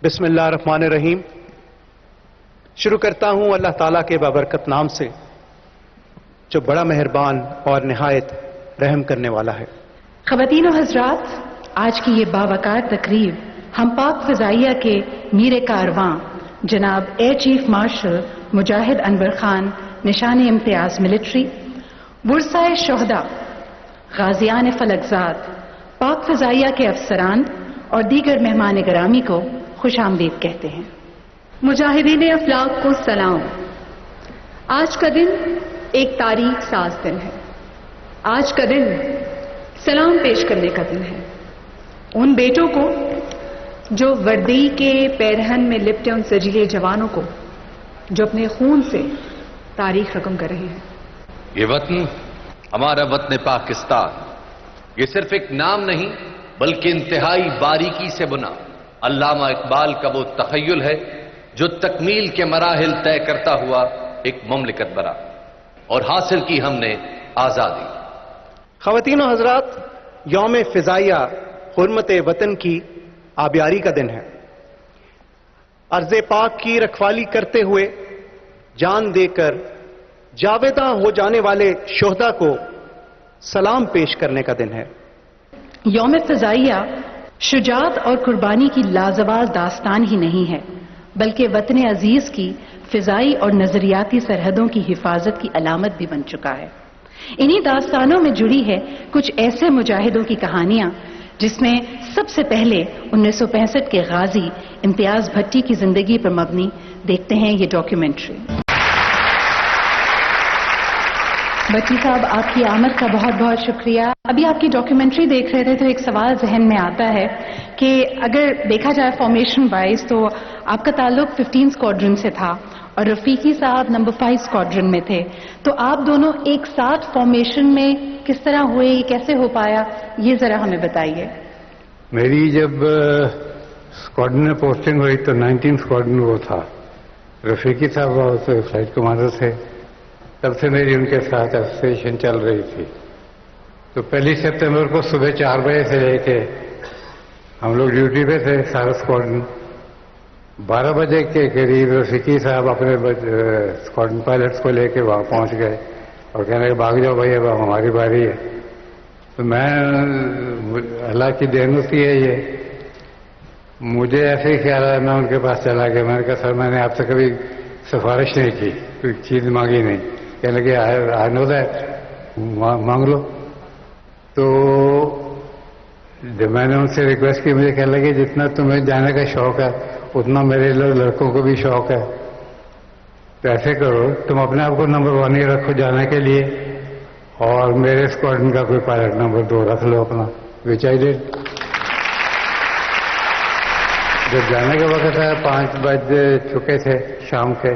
بسم اللہ الرحمن الرحیم. شروع کرتا ہوں اللہ تعالیٰ کے بابرکت نام سے جو بڑا مہربان اور نہایت رحم کرنے والا ہے. خواتین و حضرات، آج کی یہ باوقار تقریب ہم پاک فضائیہ کے میر کارواں جناب ایئر چیف مارشل مجاہد انور خان نشان امتیاز ملٹری، ورثائے شہداء، غازیان فلکزاد، پاک فضائیہ کے افسران اور دیگر مہمان گرامی کو خوش آمدید کہتے ہیں. مجاہدین افلاک کو سلام. آج کا دن ایک تاریخ ساز دن ہے. آج کا دن سلام پیش کرنے کا دن ہے ان بیٹوں کو جو وردی کے پیرہن میں لپٹے ان سجیلے جوانوں کو جو اپنے خون سے تاریخ رقم کر رہے ہیں. یہ وطن ہمارا وطن پاکستان، یہ صرف ایک نام نہیں بلکہ انتہائی باریکی سے بنا علامہ اقبال کا وہ تخیل ہے جو تکمیل کے مراحل طے کرتا ہوا ایک مملکت بنا اور حاصل کی ہم نے آزادی. خواتین و حضرات، یوم فضائیہ حرمت وطن کی آبیاری کا دن ہے. ارض پاک کی رکھوالی کرتے ہوئے جان دے کر جاویداں ہو جانے والے شہداء کو سلام پیش کرنے کا دن ہے. یوم فضائیہ شجاعت اور قربانی کی لازوال داستان ہی نہیں ہے بلکہ وطن عزیز کی فضائی اور نظریاتی سرحدوں کی حفاظت کی علامت بھی بن چکا ہے. انہی داستانوں میں جڑی ہے کچھ ایسے مجاہدوں کی کہانیاں جس میں سب سے پہلے 1965 کے غازی امتیاز بھٹی کی زندگی پر مبنی دیکھتے ہیں یہ ڈاکیومنٹری. بچی صاحب، آپ کی آمد کا بہت بہت شکریہ. ابھی آپ کی ڈاکیومنٹری دیکھ رہے تھے تو ایک سوال ذہن میں آتا ہے کہ اگر دیکھا جائے فارمیشن وائز تو آپ کا تعلق 15 اسکواڈرن سے تھا اور رفیقی صاحب نمبر 5 اسکواڈرن میں تھے، تو آپ دونوں ایک ساتھ فارمیشن میں کس طرح ہوئے، یہ کیسے ہو پایا، یہ ذرا ہمیں بتائیے. میری جب اسکواڈرن میں پوسٹنگ ہوئی تو 19 اسکواڈرن وہ تھا. رفیقی صاحب فلائٹ کمانڈر تھے. تب سے میری ان کے ساتھ ایسوسیشن چل رہی تھی. تو 1 سپتمبر کو صبح 4 بجے سے لے کے ہم لوگ ڈیوٹی پہ تھے سارا اسکواڈرن. 12 بجے کے قریب رفیقی صاحب اپنے اسکواڈرن پائلٹس کو لے کے وہاں پہنچ گئے اور کہنے لگے بھاگ جاؤ بھائی، اب ہماری باری ہے. تو میں اللہ کی دین ہوتی ہے یہ، مجھے ایسے ہی خیال آیا، میں ان کے پاس چلا گیا. میں نے کہا سر میں نے آپ سے کبھی سفارش نہیں کی، کوئی چیز مانگی نہیں. کہنے لگے آئی نو دیٹ، مانگ لو. تو جب میں نے ان سے ریکویسٹ کی، مجھے کہنے لگے جتنا تمہیں جانے کا شوق ہے اتنا میرے لڑکوں کو بھی شوق ہے. تو ایسے کرو تم اپنے آپ کو نمبر 1 ہی رکھو جانے کے لیے اور میرے اسکواڈرن کا کوئی پائلٹ نمبر 2 رکھ لو اپنا. وچ آئی ڈیڈ. جب جانے کا وقت ہے 5 بج چکے تھے شام کے،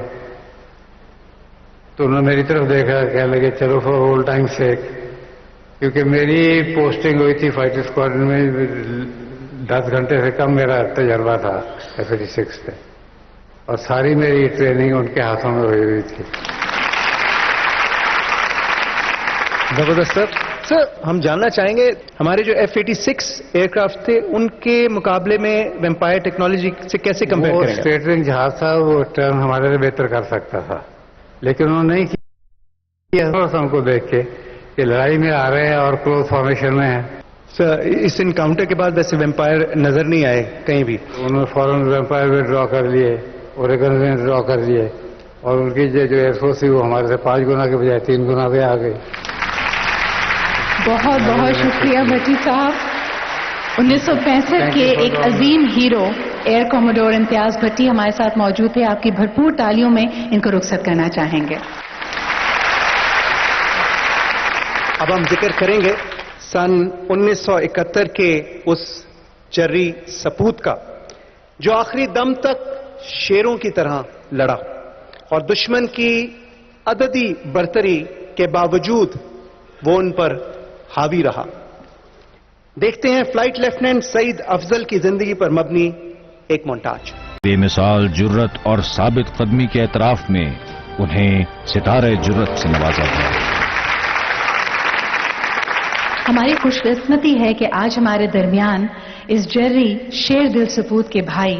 تو انہوں نے میری طرف دیکھا، کہنے لگے چلو فار اولڈ ٹائم سیک، کیونکہ میری پوسٹنگ ہوئی تھی فائٹر اسکواڈرن میں 10 گھنٹے سے کم میرا تجربہ تھا F-86 پہ، اور ساری میری ٹریننگ ان کے ہاتھوں میں ہوئی تھی. زبردست سر. ہم جاننا چاہیں گے ہمارے جو F-86 ایئر کرافٹ تھے ان کے مقابلے میں ویمپائر ٹیکنالوجی سے کیسے کمپیئر کریں گے؟ وہ اسٹریٹرنگ جہاز تھا، وہ ٹرن ہمارے لیے بہتر کر سکتا تھا، لیکن انہوں نے نہیں کیا. ہم کو دیکھ کے کہ لڑائی میں آ رہے ہیں اور کلوز فارمیشن میں ہیں. سر اس انکاؤنٹر کے بعد ویسے ویمپائر نظر نہیں آئے کہیں بھی؟ انہوں نے فوراً ویمپائر بھی ڈرا کر لیے، اوریگن بھی ڈرا کر لیے، اور ان کی جو ایئر فورس تھی وہ ہمارے سے 5 گنا کے بجائے 3 گنا پہ آ گئی. بہت بہت شکریہ بھٹی صاحب. 1965 کے ایک عظیم ہیرو ایئر کوموڈور امتیاز بھٹی ہمارے ساتھ موجود تھے. آپ کی بھرپور تالیوں میں ان کو رخصت کرنا چاہیں گے. اب ہم ذکر کریں گے سن 1971 کے اس جری سپوت کا جو آخری دم تک شیروں کی طرح لڑا اور دشمن کی عددی برتری کے باوجود وہ ان پر حاوی رہا. دیکھتے ہیں فلائٹ لیفٹیننٹ سعید افضل کی زندگی پر مبنی ایک مونٹاج. بے مثال جرت اور ثابت قدمی کے اعتراف میں انہیں ستارہ جرت سے نوازا گیا. ہماری خوش قسمتی ہے کہ آج ہمارے درمیان اس جری شیر دل سپوت کے بھائی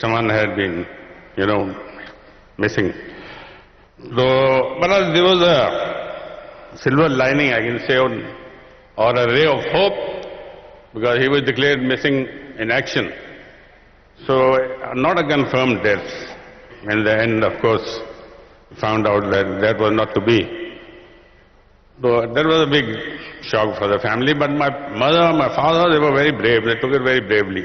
someone had been missing. So but there was a silver lining, I can say, or a ray of hope, because he was declared missing in action. So not a confirmed death. In the end, of course, found out that that was not to be. So that was a big shock for the family. But my mother, my father, they were very brave. They took it very bravely.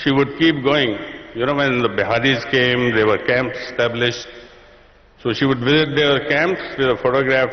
she would keep going. When the Biharis came, there were camps established. So she would visit their camps with a photograph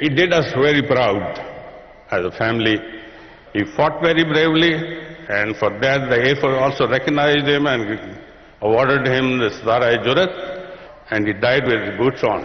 he did us very proud as a family. He fought very bravely, and for that the Air Force also recognized him and awarded him the Sitar-e-Jurrat, and he died with his boots on.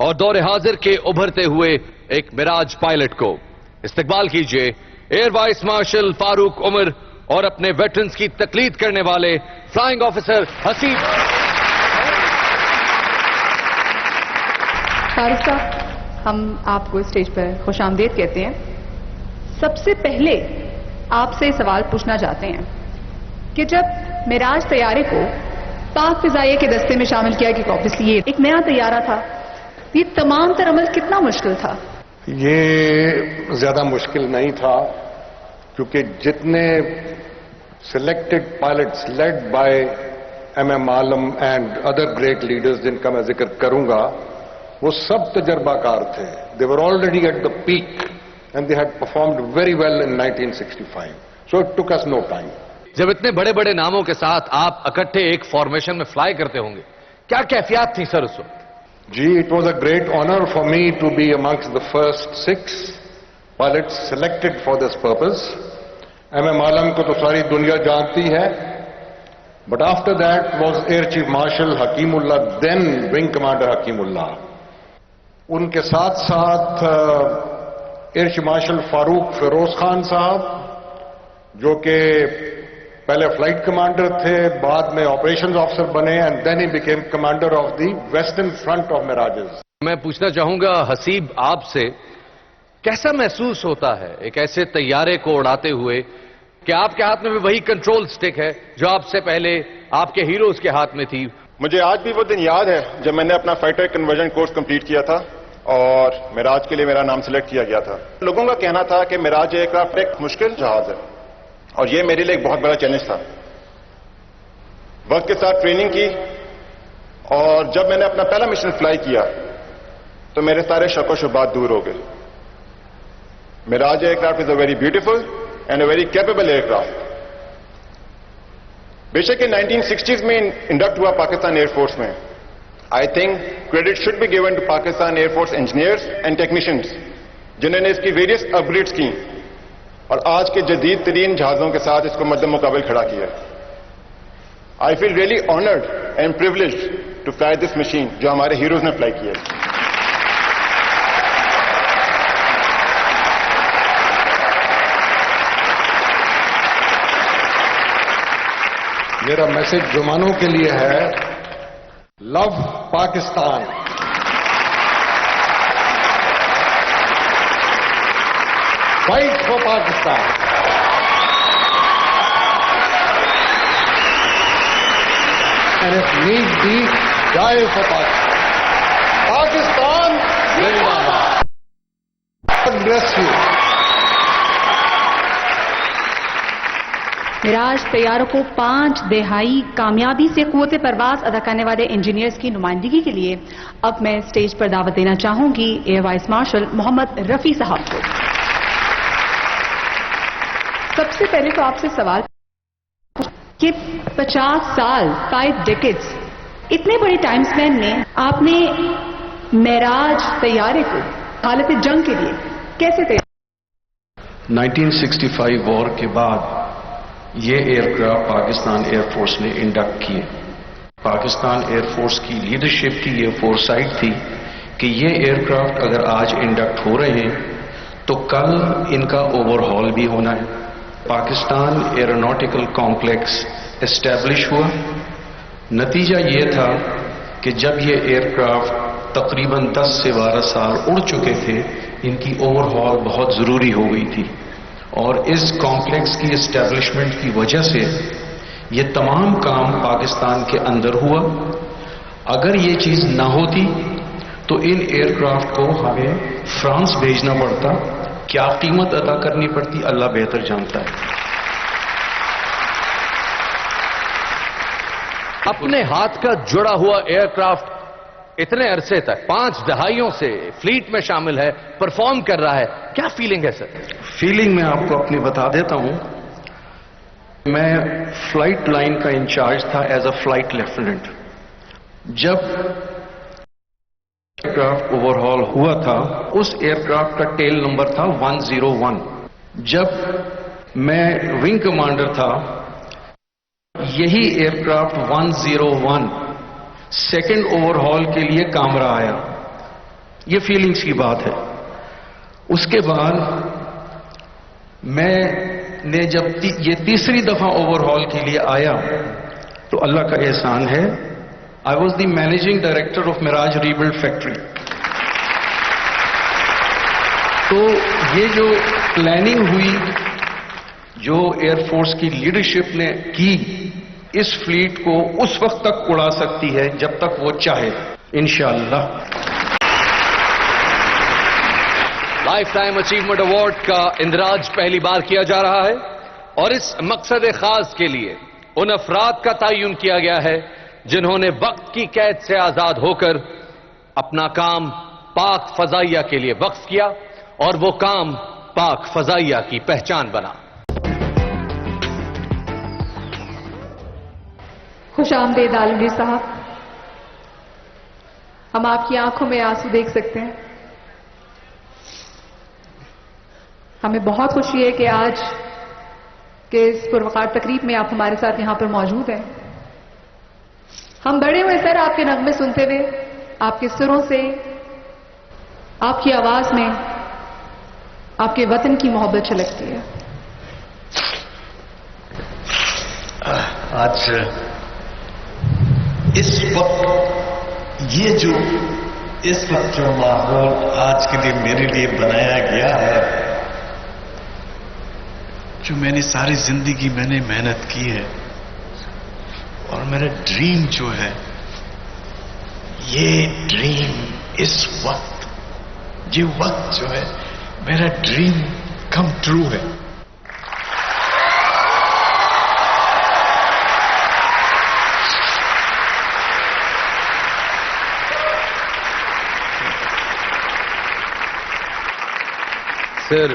اور دور حاضر کے ابھرتے ہوئے ایک مراج pilot کو استقبال کیجئے ایئر وائس مارشل فاروق عمر اور اپنے ویٹرنز کی تقلید کرنے والے فلائنگ آفیسر حسیب. فاروق صاحب، ہم آپ کو اسٹیج پر خوش آمدید کہتے ہیں. سب سے پہلے آپ سے سوال پوچھنا چاہتے ہیں کہ جب معراج طیارے کو پاک فضائیہ کے دستے میں شامل کیا گیا، obviously یہ ایک نیا طیارہ تھا، یہ تمام تر عمل کتنا مشکل تھا؟ یہ زیادہ مشکل نہیں تھا، کیونکہ جتنے selected pilots led by M M Alam and other great leaders جن کا میں ذکر کروں گا، وہ سب تجربہ کار تھے. They were already at the peak and they had performed very well in 1965. So it took us no time. جب اتنے بڑے بڑے ناموں کے ساتھ آپ اکٹھے ایک فارمیشن میں فلائی کرتے ہوں گے، کیا کیفیات تھی سر اس وقت؟ جی، it was a great honor for me to be amongst the first 6 pilots selected for this purpose. M M Alam کو تو ساری دنیا جانتی ہے، but after that was Air Chief Marshal Hakim Ullah, then Wing Commander Hakim Ullah. ان کے ساتھ ساتھ air chief marshal Farooq Feroze Khan صاحب، جو کہ پہلے فلائٹ کمانڈر تھے، بعد میں آپریشنز آفیسر بنے، and then he became commander of the western front of Mirages. میں پوچھنا چاہوں گا حسیب آپ سے، کیسا محسوس ہوتا ہے ایک ایسے طیارے کو اڑاتے ہوئے کہ آپ کے ہاتھ میں بھی وہی کنٹرول سٹک ہے جو آپ سے پہلے آپ کے ہیروز کے ہاتھ میں تھی؟ مجھے آج بھی وہ دن یاد ہے جب میں نے اپنا فائٹر کنورژن کورس کمپلیٹ کیا تھا اور معراج کے لیے میرا نام سلیکٹ کیا گیا تھا. لوگوں کا کہنا تھا کہ معراج ایئر کرافٹ ایک مشکل جہاز ہے، اور یہ میرے لیے ایک بہت بڑا چیلنج تھا. وقت کے ساتھ ٹریننگ کی، اور جب میں نے اپنا پہلا مشن فلائی کیا تو میرے سارے شک و شبہات دور ہو گئے. Mirage aircraft is a very beautiful and a very capable aircraft. بے شک 1960s میں انڈکٹ ہوا پاکستان ایئر فورس میں. I think credit should be given to Pakistan air force engineers and technicians جنہوں نے اس کی ویریس اپ گریڈس کی اور آج کے جدید ترین جہازوں کے ساتھ اس کو مد مقابل کھڑا کیا. I feel really honoured and privileged to fly this machine جو ہمارے ہیروز نے فلائی کیا. میرا میسج جوانوں کے لیے ہے، love Pakistan. Fight for Pakistan. And if need be die for Pakistan. Pakistan زندہ باد. God bless you. معراج طیاروں کو 5 دہائی کامیابی سے قوت پرواز ادا کرنے والے انجینئرز کی نمائندگی کے لیے اب میں اسٹیج پر دعوت دینا چاہوں گی ایئر وائس مارشل محمد رفیع صاحب کو. سب سے پہلے تو آپ سے سوال کہ 50 سال 5 ڈیکیڈز اتنے بڑے ٹائم سپین میں آپ نے معراج طیارے کو حالت جنگ کے لیے کیسے تیار؟ 1965 وار کے بعد یہ aircraft Pakistan air force نے انڈکٹ کیے. پاکستان ایئر فورس کی لیڈرشپ کی یہ فورسائٹ تھی کہ یہ ایئر کرافٹ اگر آج انڈکٹ ہو رہے ہیں تو کل ان کا اوور ہال بھی ہونا ہے. پاکستان ایروناٹیکل کمپلیکس اسٹیبلش ہوا. نتیجہ یہ تھا کہ جب یہ ایئر کرافٹ تقریباً 10 سے 12 سال اڑ چکے تھے، ان کی اوور ہال بہت ضروری ہو گئی تھی، اور اس کمپلیکس کی اسٹیبلشمنٹ کی وجہ سے یہ تمام کام پاکستان کے اندر ہوا. اگر یہ چیز نہ ہوتی تو ان ایئر کرافٹ کو ہمیں فرانس بھیجنا پڑتا. کیا قیمت ادا کرنی پڑتی اللہ بہتر جانتا ہے. اپنے ہاتھ کا جڑا ہوا ایئر کرافٹ اتنے عرصے تک 5 دہائیوں سے فلیٹ میں شامل ہے، پرفارم کر رہا ہے، کیا فیلنگ ہے سر؟ فیلنگ میں آپ کو اپنی بتا دیتا ہوں. میں فلائٹ لائن کا انچارج تھا ایز اے فلائٹ لیفٹیننٹ. جب ایئر کرافٹ اوور ہال ہوا تھا اس ایئر کرافٹ کا ٹیل نمبر تھا 101. جب میں ونگ کمانڈر تھا یہی aircraft 101 second overhaul کے لیے کامرا آیا. یہ فیلنگز کی بات ہے. اس کے بعد میں نے جب یہ تیسری دفعہ اوور ہال کے لیے آیا تو اللہ کا احسان ہے, I was the managing director of Mirage rebuild factory. تو یہ جو پلاننگ ہوئی, جو ایئر فورس کی لیڈرشپ نے کی, اس فلیٹ کو اس وقت تک اڑا سکتی ہے جب تک وہ چاہے, انشاءاللہ. لائف ٹائم اچیومنٹ ایوارڈ کا اندراج پہلی بار کیا جا رہا ہے اور اس مقصد خاص کے لیے ان افراد کا تعین کیا گیا ہے جنہوں نے وقت کی قید سے آزاد ہو کر اپنا کام پاک فضائیہ کے لیے وقف کیا اور وہ کام پاک فضائیہ کی پہچان بنا. خوش آمدید عالمگیر صاحب. ہم آپ کی آنکھوں میں آنسو دیکھ سکتے ہیں. ہمیں بہت خوشی ہے کہ آج کے اس پروقار تقریب میں آپ ہمارے ساتھ یہاں پر موجود ہیں. ہم بڑے ہوئے سر آپ کے نغمے سنتے ہوئے, آپ کے سروں سے, آپ کی آواز میں آپ کے وطن کی محبت چھلکتی ہے. آج اس وقت جو ماحول آج کے لیے میرے لیے بنایا گیا ہے, جو میں نے ساری زندگی میں نے محنت کی ہے, اور میرا ڈریم جو ہے, یہ ڈریم اس وقت, یہ وقت جو ہے میرا ڈریم کم ٹرو ہے. سر,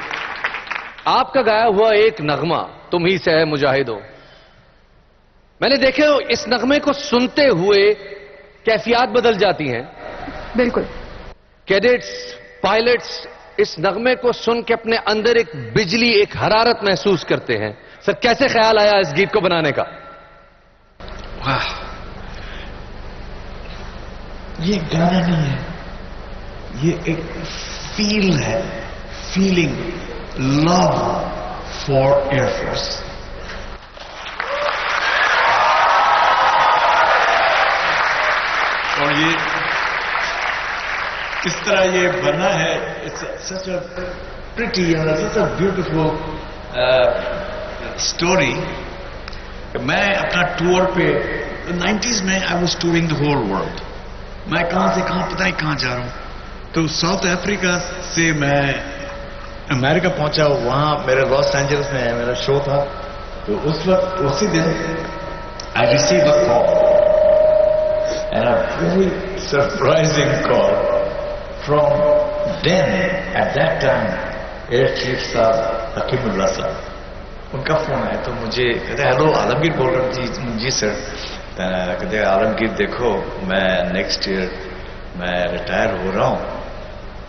آپ کا گایا ہوا ایک نغمہ تم ہی سے ہے مجاہدوں, میں نے دیکھے اس نغمے کو سنتے ہوئے کیفیات بدل جاتی ہیں. بالکل. کیڈٹس, پائلٹس اس نغمے کو سن کے اپنے اندر ایک بجلی, ایک حرارت محسوس کرتے ہیں. سر, کیسے خیال آیا اس گیت کو بنانے کا؟ واہ, یہ گانا نہیں ہے, یہ ایک فیل ہے, feeling, love for air force. اور یہ کس طرح یہ بنا ہے, such a pretty and such a beautiful story. میں اپنا ٹور پہ 90s میں I was touring the whole world. میں کہاں سے کہاں پتہ نہیں کہاں جا رہا ہوں. تو ساؤتھ افریقہ سے میں امریکہ پہنچا, وہاں میرے لاس اینجلس میں میرا شو تھا. تو اس وقت اسی دن I received a call, and a very surprising call from then at that time Air Chief صاحب حکیم اللہ صاحب. ان کا فون آیا تو مجھے کہتے ہیں ہیلو عالمگیر بول رہا ہوں. جی سر. کہتے ہیں عالمگیر دیکھو میں نیکسٹ ایئر میں ریٹائر ہو رہا ہوں,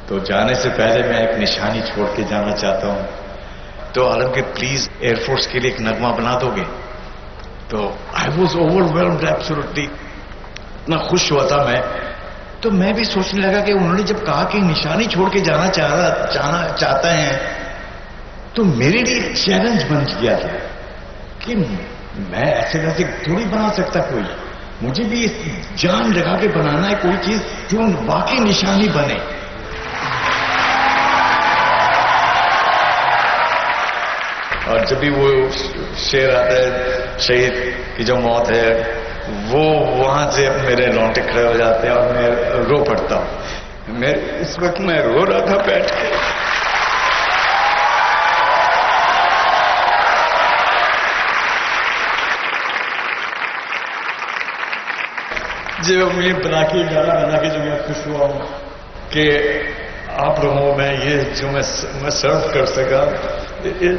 تو جانے سے پہلے میں ایک نشانی چھوڑ کے جانا چاہتا ہوں, تو عالمگیر پلیز ایئر فورس کے لیے ایک نغمہ بنا دو گے؟ تو آئی واز اوورویلمڈ ایبسولوٹلی, اتنا خوش ہوا تھا میں. تو میں بھی سوچنے لگا کہ انہوں نے جب کہا کہ نشانی چھوڑ کے جانا چاہتا ہیں, تو میرے لیے ایک چیلنج بن گیا تھا کہ میں ایسے ویسے تھوڑی بنا سکتا کوئی, مجھے بھی جان لگا کے بنانا ہے کوئی چیز جو واقعی نشانی بنے. اور جب بھی وہ شعر آتا ہے شہید کی جو موت ہے, وہ وہاں سے میرے رونگٹے کھڑے ہو جاتے ہیں اور میں رو پڑتا ہوں. اس وقت میں رو رہا تھا بیٹھ کے. جو میں بنا کے گانا بنا کے جو میں خوش ہوا ہوں کہ آپ لوگوں میں یہ جو میں سرو کر سکا,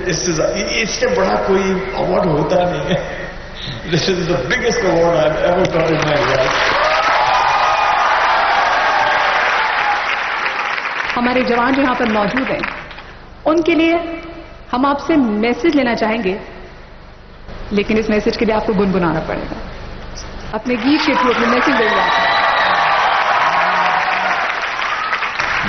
اس سے بڑا کوئی ایوارڈ ہوتا نہیں ہے. This is the biggest award I ever got in my life. ہمارے جوان جو یہاں پر موجود ہیں, ان کے لیے ہم آپ سے میسج لینا چاہیں گے, لیکن اس میسج کے لیے آپ کو گنگنانا پڑے گا. اپنے گیت کے تھرو اپنے میسج دیں گے.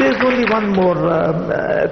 There's only one more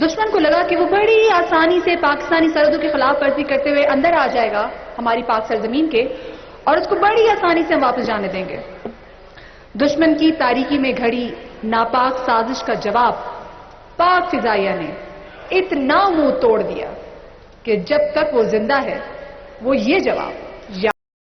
دشمن کو لگا کہ وہ بڑی آسانی سے پاکستانی سرحدوں کی خلاف ورزی کرتے ہوئے اندر آ جائے گا ہماری پاک سرزمین کے، اور اس کو بڑی آسانی سے ہم واپس جانے دیں گے۔ دشمن کی تاریکی میں گھڑی ناپاک سازش کا جواب پاک فضائیہ نے اتنا منہ توڑ دیا کہ جب تک وہ زندہ ہے وہ یہ جواب